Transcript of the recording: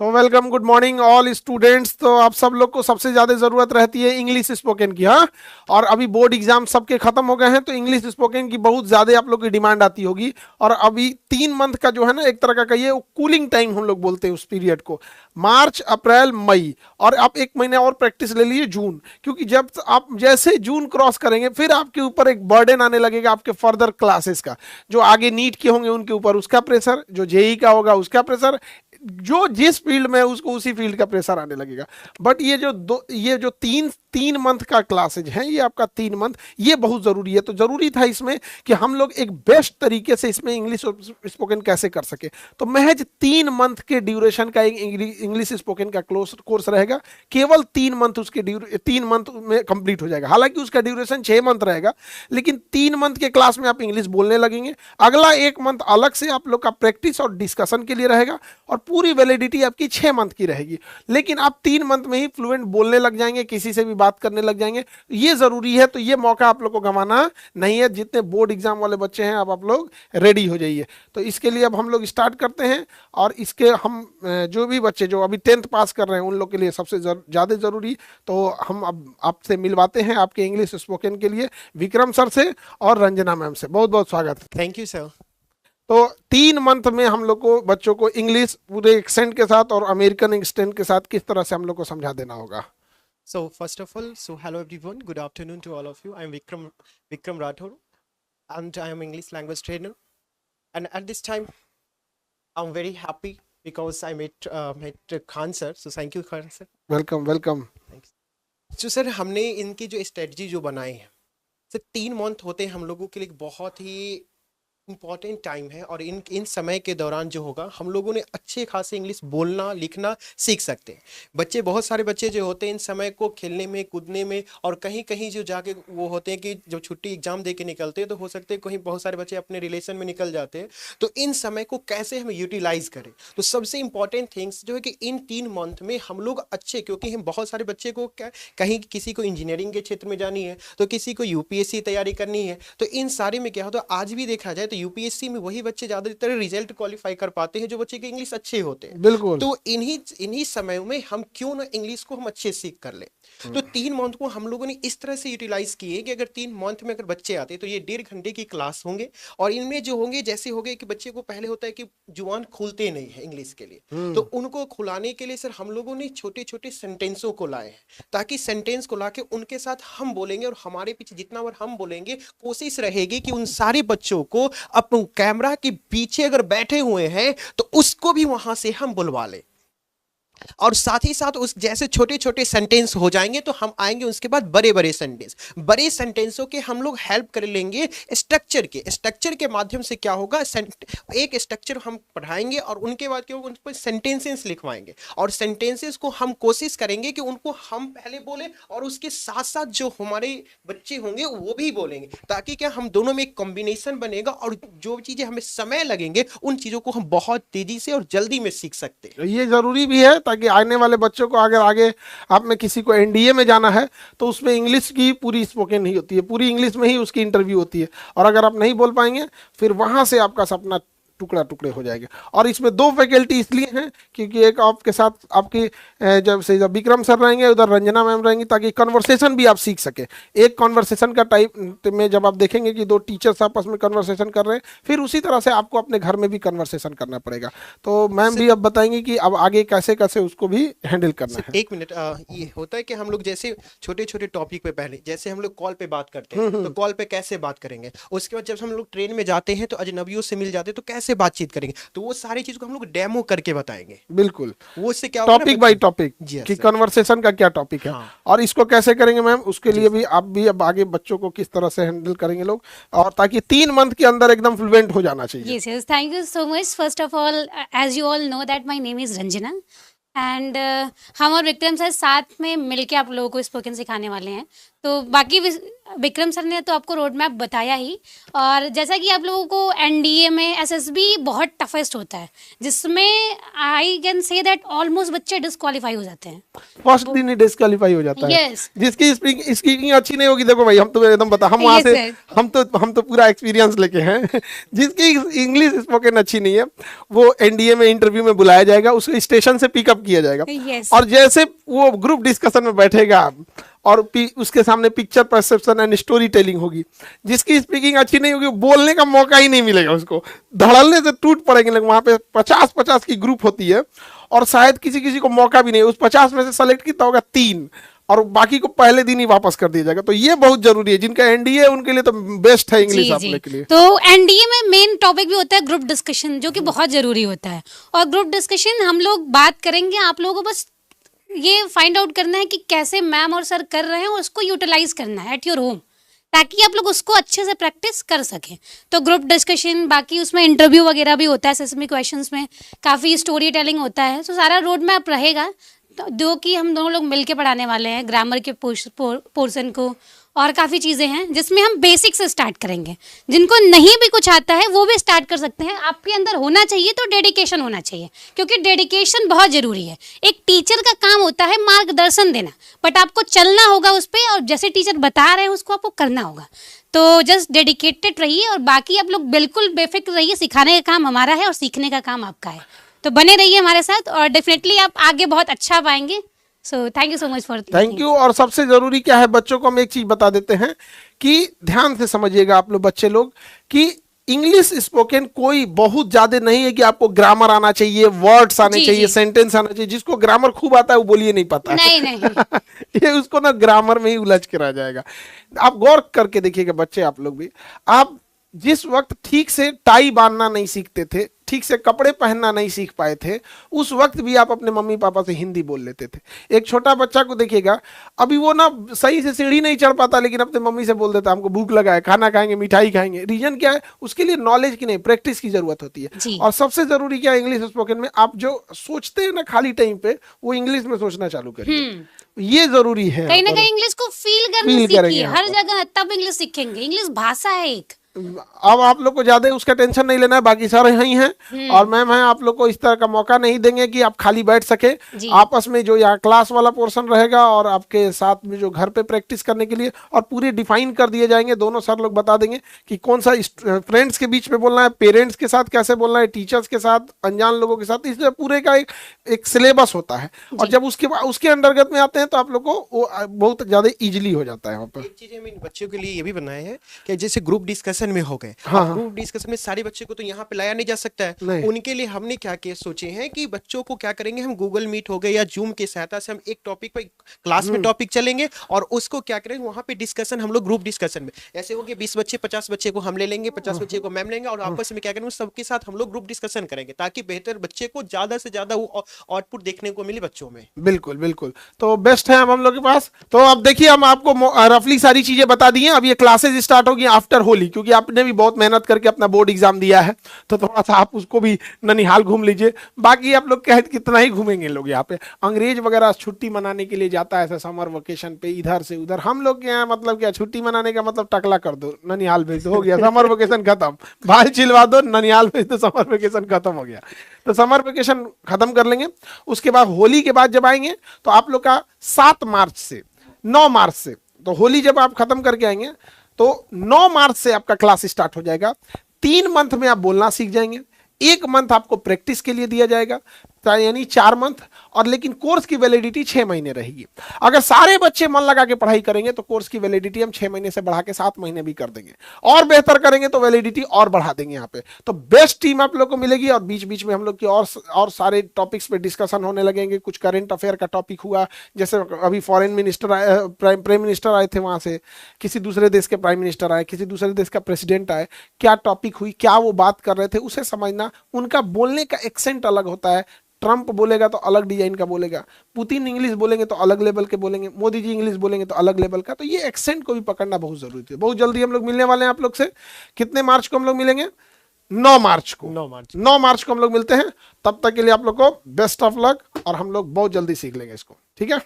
तो welcome, good morning all students. तो आप सब लोग को सबसे ज़्यादा ज़रूरत रहती है इंग्लिश स्पोकन की। हाँ, और अभी बोर्ड एग्जाम सबके खत्म हो गए हैं, तो इंग्लिश स्पोकन की बहुत ज़्यादा आप लोग की डिमांड आती होगी। और अभी 3 मंथ का जो है ना, एक तरह का कहिए, वो कूलिंग टाइम हम लोग बोलते हैं उस पीरियड को। मार्च, अप्रैल, मई, और आप 1 महीने और प्रैक्टिस ले लीजिए जून। क्योंकि जब आप जैसे जून क्रॉस करेंगे, फिर आपके ऊपर एक बर्डन आने लगेगा आपके फर्दर क्लासेस का। जो आगे नीट के होंगे उनके ऊपर उसका प्रेशर, जो जेई का होगा उसका प्रेशर, जो जिस फील्ड में है उसको उसी फील्ड का प्रेशर आने लगेगा। बट ये जो तीन तीन मंथ का क्लासेज है, ये आपका 3 मंथ, ये बहुत जरूरी है। तो जरूरी था इसमें कि हम लोग एक बेस्ट तरीके से इसमें इंग्लिश स्पोकन कैसे कर सके। तो महज 3 मंथ के ड्यूरेशन का एक इंग्लिश स्पोकन का कोर्स रहेगा। केवल 3 मंथ उसके 3 मंथ में कंप्लीट हो जाएगा। हालांकि उसका ड्यूरेशन 6 मंथ रहेगा, लेकिन 3 मंथ के क्लास में आप इंग्लिश बोलने लगेंगे। अगला 1 मंथ अलग से आप लोग का प्रैक्टिस और डिस्कशन के लिए रहेगा, और पूरी वैलिडिटी आपकी 6 मंथ की रहेगी। लेकिन आप 3 मंथ में ही फ्लुएंट बोलने लग जाएंगे, किसी से भी बात करने लग जाएंगे। ये जरूरी है, तो ये मौका आप लोग को गंवाना नहीं है। जितने बोर्ड एग्जाम वाले बच्चे हैं, अब आप लोग रेडी हो जाइए। तो इसके लिए अब हम लोग स्टार्ट करते हैं। और इसके हम जो भी बच्चे जो अभी 10th पास कर रहे हैं, उन लोग के लिए सबसे ज़्यादा ज़रूरी, तो हम अब आपसे मिलवाते हैं आपके इंग्लिश स्पोकन के लिए विक्रम सर से और रंजना मैम से। बहुत बहुत स्वागत है। Thank you sir. तो 3 मंथ में हम लोग को बच्चों को इंग्लिश पूरे एक्सेंट के साथ और अमेरिकन एक्सेंट के साथ किस तरह से हम लोग को समझा देना होगा। So first of all, so hello everyone. Good afternoon to all of you. I'm Vikram Rathore, and I am English language trainer. And at this time, I'm very happy because I met Khan sir. So thank you Khan sir. Welcome welcome. Thanks. So sir हमने इनकी जो strategy जो बनाई है, sir 3 month होते हैं हम लोगों के लिए बहुत ही इम्पॉर्टेंट टाइम है। और इन समय के दौरान जो होगा, हम लोगों ने अच्छे खासे इंग्लिश बोलना लिखना सीख सकते हैं। बहुत सारे बच्चे जो होते हैं इन समय को खेलने में कूदने में, और कहीं कहीं जो जाके वो होते हैं कि जब छुट्टी एग्जाम दे के निकलते हैं, तो हो सकते हैं कहीं बहुत सारे बच्चे अपने रिलेशन में निकल जाते हैं। तो इन समय को कैसे हम यूटिलाइज करें, तो सबसे इंपॉर्टेंट थिंग्स जो है कि इन 3 मंथ में हम लोग अच्छे, क्योंकि हम बहुत सारे बच्चे को कहीं किसी को इंजीनियरिंग के क्षेत्र में जानी है, तो किसी को यूपीएससी तैयारी करनी है। तो इन सारे में क्या होता है, आज भी देखा जाए तो यूपीएससी में वही बच्चे ज्यादातर रिजल्ट क्वालिफाई कर पाते हैं जो बच्चे के इंग्लिश अच्छे होते हैं। बिल्कुल। तो इन्हीं समयों में हम क्यों ना इंग्लिश को हम अच्छे सीख कर ले। तो 3 मंथ को हम लोगों ने इस तरह से यूटिलाइज किए कि अगर 3 मंथ में अगर बच्चे आते तो ये 1.5 घंटे की क्लास होंगे। और इनमें जो होंगे, जैसे हो गए कि बच्चे को पहले होता है कि जुबान खुलते नहीं है इंग्लिश के लिए, तो उनको खुलाने के लिए सर हम लोगों ने छोटे छोटे सेंटेंसों को लाए हैं, ताकि सेंटेंस को लाके उनके साथ हम बोलेंगे, और हमारे पीछे जितना बार हम बोलेंगे, कोशिश रहेगी कि उन सारे बच्चों को अपन कैमरा के पीछे अगर बैठे हुए हैं तो उसको भी वहां से हम बुलवा लें। और साथ ही साथ उस जैसे छोटे छोटे सेंटेंस हो जाएंगे, तो हम आएंगे उसके बाद बड़े बड़े सेंटेंस। बड़े सेंटेंसों के हम लोग हेल्प कर लेंगे स्ट्रक्चर के माध्यम से। क्या होगा, एक स्ट्रक्चर हम पढ़ाएंगे, और उनके बाद क्या होगा, उन पर सेंटेंसेस लिखवाएंगे। और सेंटेंसेस को हम कोशिश करेंगे कि उनको हम पहले बोले, और उसके साथ साथ जो हमारे बच्चे होंगे वो भी बोलेंगे, ताकि क्या हम दोनों में एक कॉम्बिनेशन बनेगा, और जो चीजें हमें समय लगेंगे उन चीजों को हम बहुत तेजी से और जल्दी में सीख सकते हैं। ये जरूरी भी है, ताकि आने वाले बच्चों को अगर आगे आप में किसी को एनडीए में जाना है, तो उसमें इंग्लिश की पूरी स्पोकन नहीं होती है, पूरी इंग्लिश में ही उसकी इंटरव्यू होती है। और अगर आप नहीं बोल पाएंगे, फिर वहां से आपका सपना टुकड़ा टुकड़े हो जाएंगे। और इसमें 2 फैकल्टी इसलिए हैं, क्योंकि एक आपके साथ आपकी जब विक्रम सर रहेंगे, उधर रंजना मैम रहेंगी, ताकि कन्वर्सेशन भी आप सीख सके। एक कन्वर्सेशन का टाइप में जब आप देखेंगे कि 2 टीचर्स आपस में कन्वर्सेशन कर रहे हैं, फिर उसी तरह से आपको अपने घर में भी कन्वर्सेशन करना पड़ेगा। तो मैम भी अब बताएंगे कि अब आगे कैसे कैसे उसको भी हैंडल करना है। 1 मिनट, ये होता है कि हम लोग जैसे छोटे छोटे टॉपिक पे, पहले जैसे हम लोग कॉल पे बात करते हैं, तो कॉल पे कैसे बात करेंगे। उसके बाद जब हम लोग ट्रेन में जाते हैं तो अजनबियों से मिल जाते हैं, तो कैसे बातचीत करेंगे, तो वो सारी चीज को हम लोग डेमो करके बताएंगे। बिल्कुल, वो इससे क्या होगा, टॉपिक बाय टॉपिक जी हाँ कि सर। कन्वर्सेशन का क्या टॉपिक है। हाँ और इसको कैसे करेंगे मैम, उसके जी लिए सर। भी आप भी अब आगे बच्चों को किस तरह से हैंडल करेंगे लोग, और ताकि 3 मंथ के अंदर एकदम फ्लुएंट हो जाना चाहिए। Yes, yes. Thank you so much. First of all, as you all know that my name is Ranjana and हम और विक्रम सर साथ में मिलके आप लोगों को स्पोकन सिखाने वाले हैं। तो बाकी विक्रम सर ने तो आपको रोड मैप बताया ही। और जैसा कि आप लोगों को एनडीए में एसएसबी बहुत टफेस्ट होता है, जिसमें I can say that almost बच्चे डिस्क्वालीफाई हो जाते हैं। फर्स्ट दिन ही डिस्क्वालीफाई हो जाता है। Yes. जिसकी स्पीकिंग अच्छी नहीं होगी, देखो भाई हम तो एकदम बता, हम वहां Yes, से sir. हम तो पूरा एक्सपीरियंस लेके हैं। जिसकी इंग्लिश स्पोकन अच्छी नहीं है, वो एनडीए में इंटरव्यू में बुलाया जाएगा, उसको स्टेशन से पिकअप किया जाएगा। Yes. और जैसे वो ग्रुप डिस्कशन में बैठेगा और उसके सामने picture perception and story telling होगी, जिसकी स्पीकिंग अच्छी नहीं होगी बोलने का मौका ही नहीं मिलेगा उसको, धड़ल्ले से टूट पड़ेंगे लोग। वहां पे 50-50 की ग्रुप होती है और शायद किसी किसी को मौका भी नहीं, उस 50 में से सेलेक्ट कितना होगा 3, और बाकी को पहले दिन ही वापस कर दिया जाएगा। तो ये बहुत जरूरी है, जिनका एनडीए है उनके लिए तो बेस्ट है इंग्लिश आपने के लिए। तो एनडीए में मेन टॉपिक भी होता है ग्रुप डिस्कशन, जो कि बहुत जरूरी होता है। और ग्रुप डिस्कशन हम लोग बात करेंगे, आप लोगों को बस ये फाइंड आउट करना है कि कैसे मैम और सर कर रहे हैं और उसको यूटिलाइज करना है एट योर होम, ताकि आप लोग उसको अच्छे से प्रैक्टिस कर सकें। तो ग्रुप डिस्कशन, बाकी उसमें इंटरव्यू वगैरह भी होता है, सेसमी क्वेश्चंस में काफ़ी स्टोरी टेलिंग होता है। तो सारा रोड मैप रहेगा, तो जो कि हम दोनों लोग मिलके पढ़ाने वाले हैं, ग्रामर के पोर्शन को, और काफ़ी चीज़ें हैं जिसमें हम बेसिक से स्टार्ट करेंगे। जिनको नहीं भी कुछ आता है वो भी स्टार्ट कर सकते हैं। आपके अंदर होना चाहिए तो डेडिकेशन होना चाहिए, क्योंकि डेडिकेशन बहुत ज़रूरी है। एक टीचर का काम होता है मार्गदर्शन देना, बट आपको चलना होगा उस पर, और जैसे टीचर बता रहे हैं उसको आपको करना होगा। तो जस्ट डेडिकेटेड रहिए, और बाकी आप लोग बिल्कुल बेफिक्र रहिए। सिखाने का काम हमारा है और सीखने का काम आपका है। तो बने रहिए हमारे साथ, और डेफिनेटली आप आगे बहुत अच्छा पाएंगे। So thank you so much for thank you. और सबसे जरूरी क्या है, बच्चों को हम एक चीज बता देते हैं कि ध्यान से समझिएगा आप लोग, बच्चे लोग, कि इंग्लिश स्पोकन कोई बहुत ज्यादा नहीं है कि आपको ग्रामर आना चाहिए, वर्ड्स आने जी, चाहिए, जी। सेंटेंस आना चाहिए। जिसको ग्रामर खूब आता है वो बोलिए नहीं पाता है। नहीं। ये उसको ना ग्रामर में ही उलझ के रह जाएगा। आप गौर करके देखिएगा बच्चे, आप लोग भी, आप जिस वक्त ठीक से टाई बांधना नहीं सीखते थे, ठीक से कपड़े पहनना नहीं सीख पाए थे, उस वक्त भी आप अपने मम्मी पापा से हिंदी बोल लेते थे। एक छोटा बच्चा को देखिएगा, अभी वो ना सही से सीढ़ी नहीं चढ़ पाता, लेकिन अपने मम्मी से बोल देता हमको भूख लगा है, खाना खाएंगे, मिठाई खाएंगे। रीजन क्या है? उसके लिए नॉलेज की नहीं, प्रैक्टिस की जरूरत होती है। और सबसे जरूरी क्या है इंग्लिश स्पोकन में, आप जो सोचते हैं ना खाली टाइम पे, वो इंग्लिश में सोचना चालू करिए। ये जरूरी है। कहीं ना कहीं इंग्लिश को फील करना सीखिए। हर जगह तब इंग्लिश सीखेंगे। इंग्लिश भाषा है एक। अब आप लोग को ज्यादा उसका टेंशन नहीं लेना है, बाकी सारे यही हैं और मैम है, आप लोग को इस तरह का मौका नहीं देंगे कि आप खाली बैठ सके। आपस में जो यहाँ क्लास वाला पोर्शन रहेगा और आपके साथ में जो घर पे प्रैक्टिस करने के लिए, और पूरे डिफाइन कर दिए जाएंगे। दोनों सर लोग बता देंगे कि कौन सा फ्रेंड्स के बीच में बोलना है, पेरेंट्स के साथ कैसे बोलना है, टीचर्स के साथ, अनजान लोगों के साथ। इसलिए पूरे का एक सिलेबस होता है। और जब उसके अंतर्गत में आते हैं तो आप लोग को वो बहुत ज्यादा इजिली हो जाता है वहाँ पर। एक चीज हम इन बच्चों के लिए ये भी बनाए हैं कि जैसे ग्रुप डिस्कशन में हो गए, ग्रुप डिस्कशन में सारे बच्चों को तो यहाँ पे लाया नहीं जा सकता है। उनके लिए हमने क्या क्या सोचे हैं कि बच्चों को क्या करेंगे, हम गूगल मीट हो गए या जूम की सहायता से हम एक टॉपिक पे क्लास में टॉपिक चलेंगे और उसको क्या करेंगे वहां पे डिस्कशन, हम लोग ग्रुप डिस्कशन में ऐसे होंगे 20 बच्चे 50 बच्चे को हम ले लेंगे, 50 बच्चे को मैम लेंगे और आपस में क्या करेंगे सबके साथ हम लोग ग्रुप डिस्कशन करेंगे, ताकि बेहतर बच्चे को ज्यादा से ज्यादा वो आउटपुट देखने को मिले बच्चों में। बिल्कुल बिल्कुल, तो बेस्ट है हम लोग के पास। तो अब देखिए हम आपको रफली सारी चीजें बता दी हैं। अब ये क्लासेस स्टार्ट होगी आफ्टर होली, क्योंकि आपने भी बहुत मेहनत करके अपना बोर्ड एग्जाम दिया है, तो थोड़ा सा आप उसको भी ननिहाल घूम लीजिए। बाकी आप लोग कहे कितना ही घूमेंगे लोग, यहाँ पे अंग्रेज वगैरह छुट्टी मनाने के लिए जाता है ऐसा समर वेकेशन पे इधर से उधर। हम लोग के यहाँ मतलब क्या, छुट्टी मनाने का मतलब टकला कर दो, ननिहाल भेज दो, हो गया समर वेकेशन खत्म। भाई चिलवा दो, ननिहाल भेज दो, समर वेकेशन खत्म हो गया। तो समर वेकेशन खत्म कर लेंगे। उसके बाद होली के बाद जब आएंगे तो आप लोग का 7 मार्च से 9 मार्च से, तो होली जब आप खत्म करके आएंगे तो 9 मार्च से आपका क्लास स्टार्ट हो जाएगा। 3 मंथ में आप बोलना सीख जाएंगे। 1 मंथ आपको प्रैक्टिस के लिए दिया जाएगा, यानी 4 मंथ। और लेकिन कोर्स की वैलिडिटी 6 महीने रहेगी। अगर सारे बच्चे मन लगा के पढ़ाई करेंगे तो कोर्स की वैलिडिटी हम 6 महीने से बढ़ा के 7 महीने भी कर देंगे, और बेहतर करेंगे तो वैलिडिटी और बढ़ा देंगे यहाँ पे। तो बेस्ट टीम आप लोग को मिलेगी। और बीच बीच में हम लोग की और सारे टॉपिक्स पे डिस्कशन होने लगेंगे। कुछ करंट अफेयर का टॉपिक हुआ, जैसे अभी फॉरेन मिनिस्टर आए, प्राइम मिनिस्टर आए थे वहां से, किसी दूसरे देश के प्राइम मिनिस्टर आए, किसी दूसरे देश का प्रेसिडेंट आए, क्या टॉपिक हुई, क्या वो बात कर रहे थे, उसे समझना। उनका बोलने का एक्सेंट अलग होता है। ट्रंप बोलेगा तो अलग डिजाइन का बोलेगा, पुतिन इंग्लिश बोलेंगे तो अलग लेवल के बोलेंगे, मोदी जी इंग्लिश बोलेंगे तो अलग लेवल का। तो ये एक्सेंट को भी पकड़ना बहुत जरूरी है। बहुत जल्दी हम लोग मिलने वाले हैं आप लोग से। कितने मार्च को हम लोग मिलेंगे? 9 मार्च को। 9 मार्च को हम लोग मिलते हैं। तब तक के लिए आप लोग को बेस्ट ऑफ लक, और हम लोग बहुत जल्दी सीख लेंगे इसको। ठीक है।